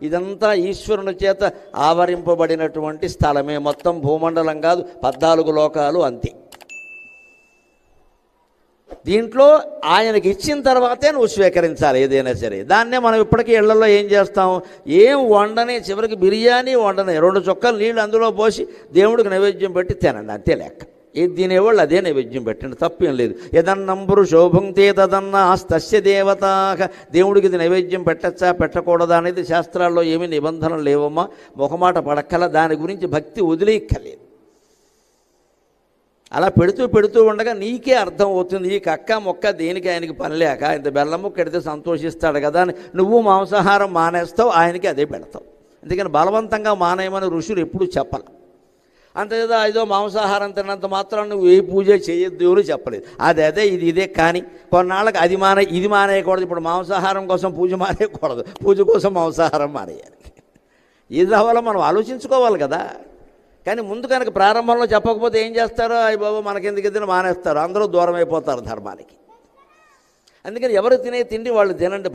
ఇదంతా ఈశ్వరుని చేత ఆవరింపబడినటువంటి స్థలమే. మొత్తం భూమండలం కాదు, 14 లోకాలు అంతే. దీంట్లో ఆయనకి ఇచ్చిన తర్వాతే నువ్వు స్వీకరించాలి ఏదైనా సరే. దాన్నే మనం ఇప్పటికీ ఇళ్లలో ఏం చేస్తాం, ఏం వండని, చివరికి బిర్యానీ వండని 2 చుక్కలు నీళ్ళు అందులో పోసి దేవుడికి నైవేద్యం పెట్టి తినండి, అంతే లెక్క. ఏది తినేవాళ్ళు అదే నైవేద్యం పెట్టండి, తప్పేం లేదు. యదన్నంబురు శోభంతే తదన్న తస్య దేవతాః. దేవుడికి ఇది నైవేద్యం పెట్టచ్చా పెట్టకూడదా అనేది శాస్త్రాల్లో ఏమీ నిబంధనలు లేవమ్మా. మొహమాట పడక్కల, దాని గురించి భక్తి వదిలేయక్కర్లేదు. అలా పెడుతూ ఉండగా నీకే అర్థం అవుతుంది, ఈ కక్క మొక్క దేనికి ఆయనకి పని లేక ఇంత బెల్లం ముక్క ఎడితే సంతోషిస్తాడు కదా అని నువ్వు మాంసాహారం మానేస్తావు, ఆయనకి అదే పెడతావు. అందుకని బలవంతంగా మానేయమని ఋషులు ఎప్పుడూ చెప్పాలి. అంతేదా ఏదో మాంసాహారం తిన్నంత మాత్రం నువ్వు ఏ పూజ చేయొద్దు అని చెప్పలేదు. అదే ఇదే కానీ కొన్నాళ్ళకి అది ఇది మానేయకూడదు. ఇప్పుడు మాంసాహారం కోసం పూజ మానేయకూడదు, పూజ కోసం మాంసాహారం మానేయాలి. ఇది రావాలో మనం ఆలోచించుకోవాలి కదా. కానీ ముందు కనుక ప్రారంభంలో చెప్పకపోతే ఏం చేస్తారో, అయ్య బాబు మనకెందుకు తిని మానేస్తారు, అందరూ దూరం అయిపోతారు ధర్మానికి. అందుకని ఎవరు తినే తిండి వాళ్ళు తినండి.